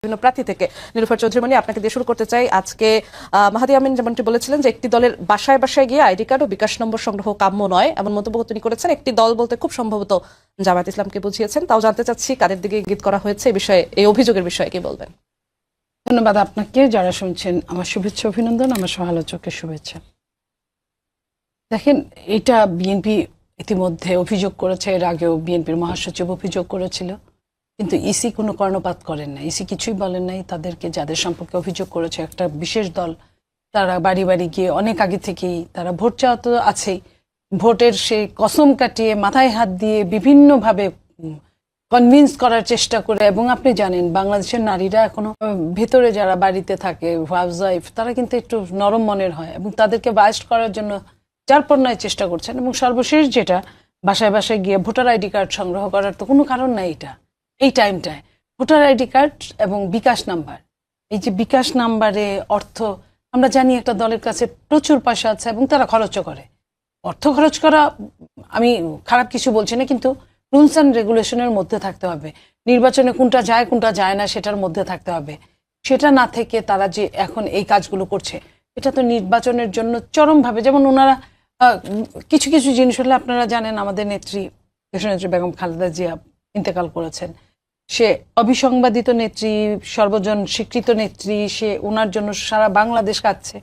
বিভিন্ন প্রার্থী থেকে নীলুফার চৌধুরী মনি আপনাকে দিয়ে শুরু করতে চাই। আজকে মাহাদি আমিন যেমনটি বলেছিলেন যে একটি দলের বাসায় বাসায় গিয়ে আইডি কার্ড ও বিকাশ নম্বর সংগ্রহ কাম্য নয়, এমন মন্তব্য তিনি করেছেন। একটি দল বলতে খুব সম্ভবত জামায়াত ইসলামকে বুঝিয়েছেন। তাও জানতে চাচ্ছি কাদের দিকে ইঙ্গিত করা হয়েছে এই বিষয়ে, এই অভিযোগের বিষয়ে কি বলবেন? ধন্যবাদ আপনাকে। যারা শুনছেন আমার শুভেচ্ছা অভিনন্দন, আমার সমালোচকের শুভেচ্ছা। দেখেন, এটা বিএনপি ইতিমধ্যে অভিযোগ করেছে, এর আগেও বিএনপির মহাসচিব অভিযোগ করেছিল, কিন্তু ইসি কোনো কর্ণপাত করেন না। ইসি কিছুই বলেন নাই। তাদেরকে যাদের সম্পর্কে অভিযোগ করেছে একটা বিশেষ দল, তারা বাড়ি বাড়ি গিয়ে অনেক আগে থেকেই তারা ভোট চাওয়া তো আছেই, ভোটের সেই কসম কাটিয়ে মাথায় হাত দিয়ে বিভিন্নভাবে কনভিন্স করার চেষ্টা করে। এবং আপনি জানেন বাংলাদেশের নারীরা এখনো ভেতরে যারা বাড়িতে থাকে হাউসওয়াইফ, তারা কিন্তু একটু নরম মনের হয় এবং তাদেরকে বায়াস্ট করার জন্য যার পর নয় চেষ্টা করছেন। এবং সর্বশেষ যেটা বাসায় বাসায় গিয়ে ভোটার আইডি কার্ড সংগ্রহ করার তো কোনো কারণ নাই। এই টাইমটায় ভোটার আইডি কার্ড এবং বিকাশ নাম্বার, এই যে বিকাশ নাম্বারে অর্থ, আমরা জানি একটা দলের কাছে প্রচুর পয়সা আছে এবং তারা খরচও করে। অর্থ খরচ করা আমি খারাপ কিছু বলছি না, কিন্তু রুলস অ্যান্ড রেগুলেশনের মধ্যে থাকতে হবে। নির্বাচনে কোনটা যায় কোনটা যায় না সেটার মধ্যে থাকতে হবে। সেটা না থেকে তারা যে এখন এই কাজগুলো করছে, এটা তো নির্বাচনের জন্য চরমভাবে, যেমন ওনারা কিছু কিছু জিনিস হলে আপনারা জানেন আমাদের নেত্রী দেশনেত্রী বেগম খালেদা জিয়া ইন্তেকাল করেছেন। সে অবিসংবাদিত নেত্রী, সর্বজন স্বীকৃত নেত্রী, সে ওনার জন্য সারা বাংলাদেশ কাঁদছে।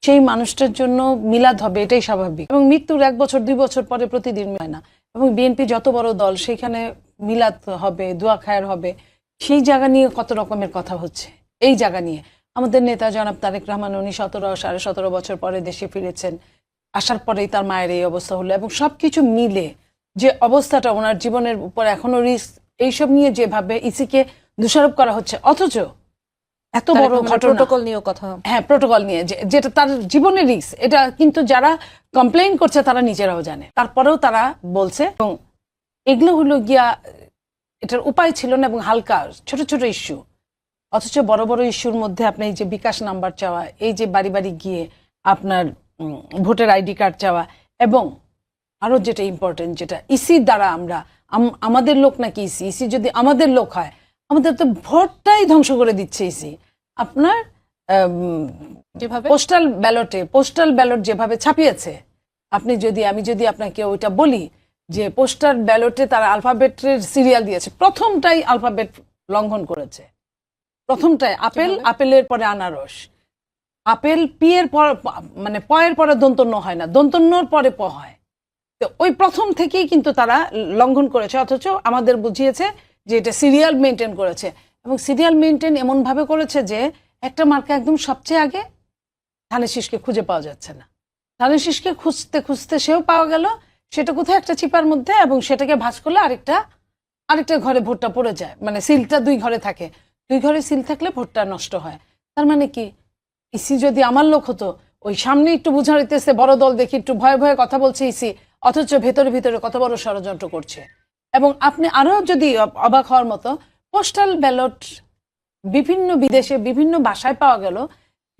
সেই মানুষটার জন্য মিলাদ হবে, এটাই স্বাভাবিক। এবং মৃত্যুর 1 বছর 2 বছর পরে প্রতিদিন হয় না। এবং বিএনপি যত বড় দল, সেখানে মিলাদ হবে, দোয়া খায়ের হবে, সেই জায়গা নিয়ে কত রকমের কথা হচ্ছে। এই জায়গা নিয়ে আমাদের নেতা জনাব তারেক রহমান, উনি 17 বছর পরে দেশে ফিরেছেন। আসার পরেই তার মায়ের এই অবস্থা হলো এবং সবকিছু মিলে যে অবস্থাটা, ওনার জীবনের উপর এখনো রিস্ক, এইসব নিয়ে যেভাবে ইসিকে দোষারোপ করা হচ্ছে, অথচ এত বড় ঘটনা, প্রোটোকল নিয়ে কথা, হ্যাঁ প্রোটোকল নিয়ে যেটা তার জীবনের রিস্ক, এটা কিন্তু যারা কমপ্লেইন করছে তারা নিজেরাও জানে, তারপরেও তারা বলছে। এবং এগুলো হলো গিয়া এটার উপায় ছিল না এবং হালকা ছোট ছোট ইস্যু, অথচ বড় বড় ইস্যুর মধ্যে আপনি এই যে বিকাশ নাম্বার চাওয়া, এই যে বাড়ি বাড়ি গিয়ে আপনার ভোটার আইডি কার্ড চাওয়া, এবং আরো যেটা ইম্পর্টেন্ট, যেটা ইসির দ্বারা আমরা আমাদের লোক নাকি ইসি, ইসি যদি আমাদের লোক হয়, আমাদের তো ভোটটাই ধ্বংস করে দিচ্ছে ইসি। আপনার যেভাবে পোস্টাল ব্যালট যেভাবে ছাপিয়েছে, আমি যদি আপনাকে ওইটা বলি যে পোস্টাল ব্যালটে তারা আলফাবেটের সিরিয়াল দিয়েছে, প্রথমটাই আলফাবেট লঙ্ঘন করেছে। প্রথমটাই আপেলের পরে আনারস, আপেল পি এর পর, মানে প এর পরে দন্তন্য হয় না, দন্তন্যর পরে প হয়। তো ওই প্রথম থেকেই কিন্তু তারা লঙ্ঘন করেছে, অথচ আমাদের বুঝিয়েছে যে এটা সিরিয়াল মেনটেন করেছে। এবং সিরিয়াল মেনটেন এমন ভাবে করেছে যে একটা মার্কা একদম সবচেয়ে আগে, ধানের শীষকে খুঁজে পাওয়া যাচ্ছে না। ধানের শীষকে খুঁজতে খুঁজতে সেও পাওয়া গেল, সেটা কোথায় একটা চিপার মধ্যে, এবং সেটাকে ভাঁজ করলে আরেকটা ঘরে ভোটটা পড়ে যায়। মানে সিলটা 2 ঘরে থাকে, 2 ঘরে সিল থাকলে ভোটটা নষ্ট হয়। তার মানে কি, ইসি যদি আমার লোক হতো, ওই সামনে একটু বুঝা হইতেছে বড় দল দেখি একটু ভয়ে ভয়ে কথা বলছে ইসি, অথচ ভেতরে ভিতরে কত বড় ষড়যন্ত্র করছে। এবং আপনি আরো যদি অবাক হওয়ার মতো, পোস্টাল ব্যালট বিভিন্ন বিদেশে বিভিন্ন বাসায় পাওয়া গেল,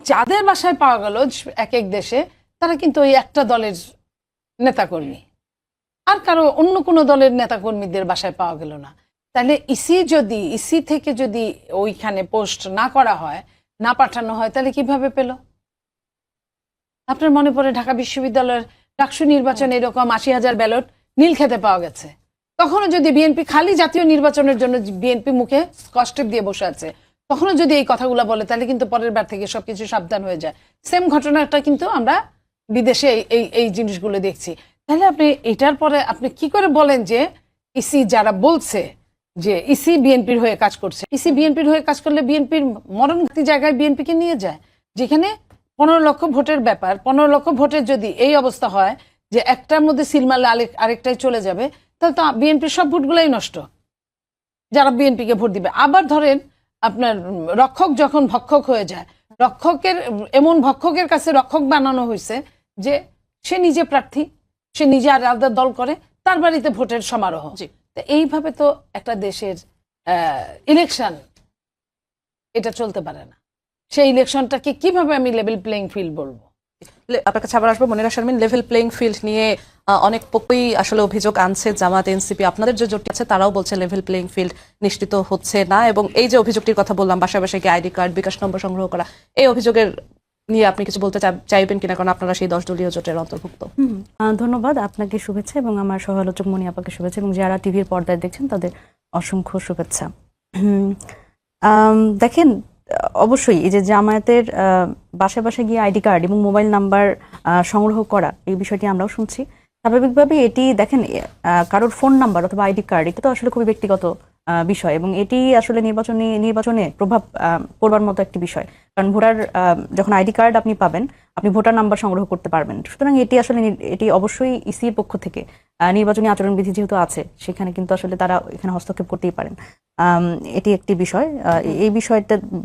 যাদের বাসায় পাওয়া গেল এক এক দেশে, তারা কিন্তু ওই একটা দলের নেতাকর্মী, আর কারো অন্য কোনো দলের নেতাকর্মীদের বাসায় পাওয়া গেল না। তাহলে ইসি থেকে যদি ওইখানে পোস্ট না করা হয়, না পাঠানো হয়, তাহলে কিভাবে পেল? আপনার মনে পড়ে ঢাকা বিশ্ববিদ্যালয়ের ডাকসু নির্বাচনে এরকম 80,000 ব্যালট নীলক্ষেতে পাওয়া গেছে। তখনও যদি বিএনপি খালি জাতীয় নির্বাচনের জন্য বিএনপি মুখে স্কচটেপ দিয়ে বসে আছে, তখনও যদি এই কথাগুলো বলে, তাহলে কিন্তু পরের বার থেকে সবকিছু সাবধান হয়ে যায়। সেম ঘটনাটা কিন্তু আমরা বিদেশে এই জিনিসগুলো দেখছি। তাহলে আপনি এটার পরে আপনি কি করে বলেন যে ইসি যারা বলছে যে ইসি বিএনপির হয়ে কাজ করছে, ইসি বিএনপির হয়ে কাজ করলে বিএনপির মরণঘাতী জায়গায় বিএনপিকে নিয়ে যায়, যেখানে 15 লক্ষ ভোটের ব্যাপার, 15 লক্ষ ভোটের যদি এই অবস্থা হয় যে একটার মধ্যে সিল মারলে আরেকটাই চলে যাবে, তাহলে তো বিএনপির সব ভোটগুলাই নষ্ট, যারা বিএনপিকে ভোট দিবে। আবার ধরেন আপনার রক্ষক যখন ভক্ষক হয়ে যায়, এমন ভক্ষকের কাছে রক্ষক বানানো হয়েছে যে সে নিজে প্রার্থী, সে নিজে আলাদা দল করে, তার বাড়িতে ভোটের সমারোহ। তো এইভাবে তো একটা দেশের ইলেকশন এটা চলতে পারে না। সেই ইলেকশনটাকে কিভাবে আমি লেভেল প্লেইং ফিল্ড বলবো? আপনার কাছে আবার আসবো Monira Sharmin. Level playing field নিয়ে অনেক পক্ষই আসলে অভিযোগ আনছে, জামাত, এনসিপি, আপনাদের যে জোট আছে তারাও বলছে লেভেল প্লেইং ফিল্ড নিশ্চিত হচ্ছে না। এবং এই যে অভিযোগটির কথা বললাম, বাসায় বাসায় গিয়ে আইডি কার্ড, বিকাশ নম্বর সংগ্রহ করা, এই অভিযোগের নিয়ে আপনি কিছু বলতে চাইবেন কিনা, কারণ আপনারা সেই 10 দলীয় জোটের অন্তর্ভুক্ত। ধন্যবাদ আপনাকে, শুভেচ্ছা, এবং আমার সহালোচক মনি আপাকে শুভেচ্ছা, এবং যারা টিভির পর্দায় দেখছেন তাদের অসংখ্য শুভেচ্ছা। দেখেন, অবশ্যই এই যে জামায়াতের বাসায় বাসায় গিয়ে আইডি কার্ড এবং মোবাইল নাম্বার সংগ্রহ করা, এই বিষয়টি আমরাও শুনছি। স্বাভাবিকভাবে এটি দেখেন, কারোর ফোন নাম্বার অথবা আইডি কার্ড, এটা তো আসলে খুবই ব্যক্তিগত বিষয়, এবং এটি আসলে নির্বাচনে প্রভাব পড়বার মতো একটি বিষয়। কারণ ভোটার যখন আইডি কার্ড আপনি পাবেন, আপনি ভোটার নাম্বার সংগ্রহ করতে পারবেন। সুতরাং এটি আসলে এটি অবশ্যই ইসির পক্ষ থেকে নির্বাচনী আচরণবিধি যেহেতু আছে, সেখানে কিন্তু আসলে তারা এখানে হস্তক্ষেপ করতেই পারেন। এটি একটি বিষয়। এই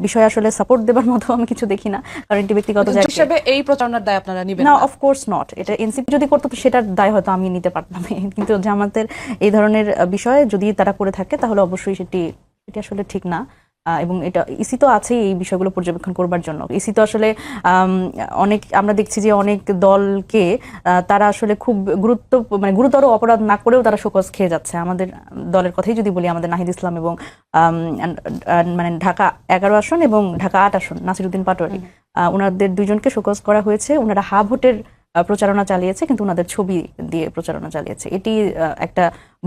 বিষয়ে আসলে সাপোর্ট দেবার মতো আমি কিছু দেখি না, কারণ এটি ব্যক্তিগত জায়গা হিসেবে এই প্রচারণার দায় আপনারা নেবেন না। না? Of course not. এটা এনসিপি যদি করতো সেটার দায় হয়তো আমি নিতে পারতাম, কিন্তু জামাতের এই ধরনের বিষয়ে যদি তারা করে থাকে তাহলে অবশ্যই সেটি আসলে ঠিক না। এবং এটা ইসি তো আছে এই বিষয়গুলো পর্যবেক্ষণ করবার জন্য। ইসি তো আসলে অনেক, আমরা দেখছি যে অনেক দলকে তারা আসলে খুব গুরুতর অপরাধ না করেও তারা শোকজ খেয়ে যাচ্ছে। আমাদের দলের কথাই যদি বলি, আমাদের নাহিদ ইসলাম এবং ঢাকা 11 আসন এবং ঢাকা 8 আসন নাসিরউদ্দিন পাটোয়ারি, ওনাদের দুইজনকে শোকজ করা হয়েছে। ওনারা হা ভোটের প্রচারণা চালিয়েছে, কিন্তু ওনাদের ছবি দিয়ে প্রচারণা চালিয়েছে। এটি একটা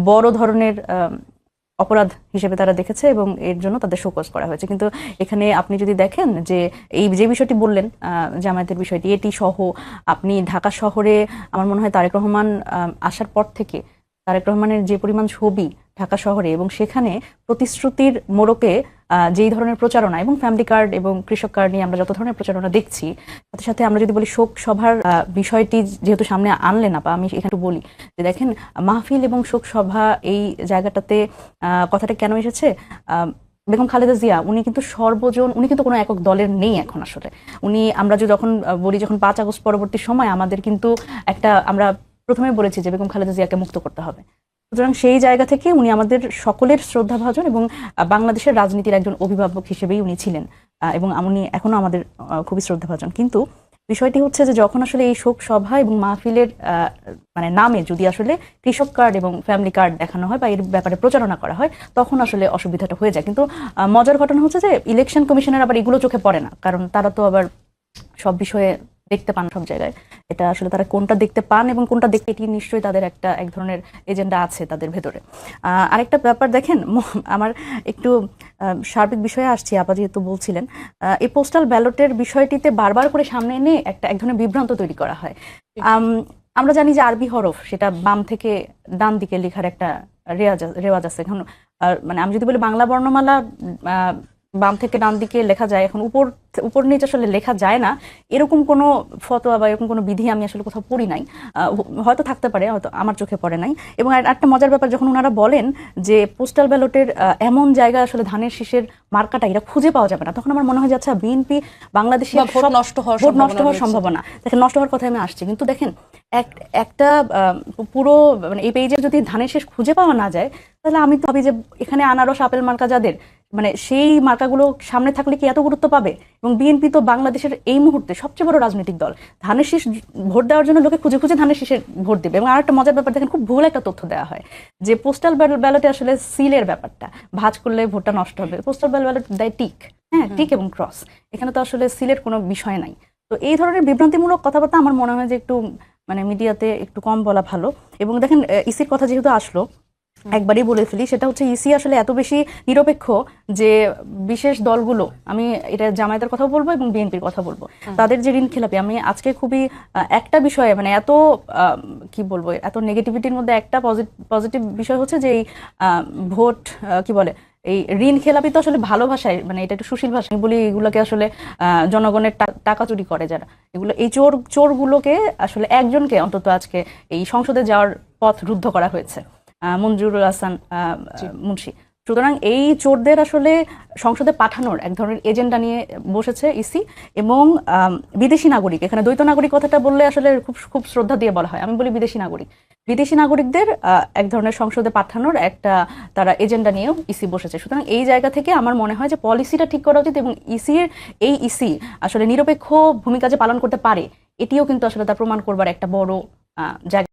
বড় ধরনের অপরাধ হিসেবে তারা দেখেছে, এবং এর জন্য তাদের শোকজ করা হয়েছে। কিন্তু এখানে আপনি যদি দেখেন যে এই যে বিষয়টি বললেন, জামায়াতের বিষয়টি, এটি সহ আপনি ঢাকা শহরে, আমার মনে হয় তারেক রহমান আসার পর থেকে তারেক রহমানের যে পরিমাণ ছবি ঢাকা শহরে, এবং সেখানে প্রতিশ্রুতির মোড়কে যেই ধরনের প্রচারণা, এবং ফ্যামিলি কার্ড এবং কৃষক কার্ড নিয়ে আমরা যত ধরনের প্রচারণা দেখছি, সাথে সাথে আমরা যদি বলি শোক সভার বিষয়টি যেহেতু সামনে আনলেন না, আমি এখানে বলি যে দেখেন, মাহফিল এবং শোক সভা এই জায়গাটাতে কথাটা কেন এসেছে? বেগম খালেদা জিয়া উনি কিন্তু সর্বজন, উনি কিন্তু কোনো একক দলের নেই এখন আসলে। উনি, আমরা যখন বলি, যখন 5 আগস্ট পরবর্তী সময় আমাদের কিন্তু আমরা প্রথমে বলেছি যে বেগম খালেদা জিয়াকে মুক্ত করতে হবে। সুতরাং সেই জায়গা থেকে উনি আমাদের সকলের শ্রদ্ধাভাজন, এবং বাংলাদেশের রাজনীতির একজন অভিভাবক হিসেবেই উনি ছিলেন, এবং উনি এখনো আমাদের খুবই শ্রদ্ধাভাজন। কিন্তু বিষয়টি হচ্ছে যে যখন আসলে এই শোক সভা এবং মাহফিলের নামে যদি আসলে কৃষক কার্ড এবং ফ্যামিলি কার্ড দেখানো হয় বা এর ব্যাপারে প্রচারণা করা হয়, তখন আসলে অসুবিধাটা হয়ে যায়। কিন্তু মজার ঘটনা হচ্ছে যে ইলেকশন কমিশনের আবার এগুলো চোখে পড়ে না, কারণ তারা তো আবার সব বিষয়ে দেখতে পান সব জায়গায়। এটা আসলে তারা কোনটা দেখতে পান এবং কোনটা দেখতে, এটি নিশ্চয়ই তাদের এক ধরনের এজেন্ডা আছে তাদের ভেতরে। আরেকটা ব্যাপার দেখেন, আমার একটু সার্বিক বিষয়ে আসছি, আপা যেহেতু বলছিলেন, এই পোস্টাল ব্যালটের বিষয়টিতে বারবার করে সামনে এনে এক ধরনের বিভ্রান্ত তৈরি করা হয়। আমরা জানি যে আরবি হরফ, সেটা বাম থেকে ডান দিকে লেখার একটা রেওয়াজ আছে। এখন আমি যদি বলি বাংলা বর্ণমালা বাম থেকে ডান দিকে লেখা যায়, এখন উপর নিচে আসলে লেখা যায় না, এরকম কোনো ফতোয়া বা এরকম কোনো বিধি আমি আসলে কোথাও পড়ি নাই। হয়তো থাকতে পারে, হয়তো আমার চোখে পড়ে নাই। এবং একটা মজার ব্যাপার, যখন ওনারা বলেন যে পোস্টাল ব্যালটের এমন জায়গা আসলে ধানের শীষের মার্কাটা এটা খুঁজে পাওয়া যাবে না, তখন আমার মনে হয় যে আচ্ছা, বিএনপি বাংলাদেশে ভোট নষ্ট হওয়ার সম্ভাবনা, দেখেন নষ্ট হওয়ার কথা আমি আসছি। কিন্তু দেখেন, একটা পুরো এই পেজে যদি ধানের শীষ খুঁজে পাওয়া না যায়, তাহলে আমি তো ভাবি যে এখানে আনারস আপেল মার্কা যাদের, সেই মার্কাগুলো সামনে থাকলে কি এত গুরুত্ব পাবে? এবং বিএনপি তো বাংলাদেশের এই মুহূর্তে সবচেয়ে বড় রাজনৈতিক দল। ধানের শীষ ভোট দেওয়ার জন্য লোকে খুঁজে খুঁজে ধানের শীষের ভোট দেবে। এবং আরেকটা মজার ব্যাপার দেখেন, খুব ভুল একটা তথ্য দেওয়া হয় যে পোস্টাল ব্যালটে আসলে সিলের ব্যাপারটা, ভাঁজ করলে ভোটটা নষ্ট হবে। পোস্টাল ব্যালট দেয় টিক, হ্যাঁ, টিক এবং ক্রস। এখানে তো আসলে সিলের কোনো বিষয় নাই। তো এই ধরনের বিভ্রান্তিমূলক কথাবার্তা আমার মনে হয় যে একটু মিডিয়াতে একটু কম বলা ভালো। এবং দেখেন, ইসির কথা যেহেতু আসলো, একবারই বলে ফেলি, সেটা হচ্ছে ইসি আসলে এত বেশি নিরপেক্ষ যে বিশেষ দলগুলো, আমি এটা জামায়াতের কথা বলবো এবং বিএনপির কথা বলবো, তাদের যে ঋণ খেলাপি, আমি আজকে খুবই একটা বিষয়ে এত কি বলবো, এত নেগেটিভিটির মধ্যে একটা পজিটিভ বিষয় হচ্ছে যে এই ভোট কি বলে, এই ঋণ খেলাপি তো আসলে ভালো ভাষায়, এটা একটু সুশীল ভাষায় বলি, এগুলোকে আসলে জনগণের টাকা চুরি করে যারা, এগুলো এই চোরগুলোকে আসলে একজনকে অন্তত আজকে এই সংসদে যাওয়ার পথ রুদ্ধ করা হয়েছে, মঞ্জুরুল হাসান মুন্সি। সুতরাং এই চোরদের আসলে সংসদে পাঠানোর এক ধরনের এজেন্ডা নিয়ে বসেছে ইসি। এবং বিদেশি নাগরিক, এখানে দ্বৈত নাগরিক কথাটা বললে আসলে খুব শ্রদ্ধা দিয়ে বলা হয়, আমি বলি বিদেশি নাগরিকদের এক ধরনের সংসদে পাঠানোর একটা তারা এজেন্ডা নিয়েও ইসি বসেছে। সুতরাং এই জায়গা থেকে আমার মনে হয় যে পলিসিটা ঠিক করা উচিত, এবং ইসি আসলে নিরপেক্ষ ভূমিকা যে পালন করতে পারে, এটিও কিন্তু আসলে তার প্রমাণ করবার একটা বড় জায়গা।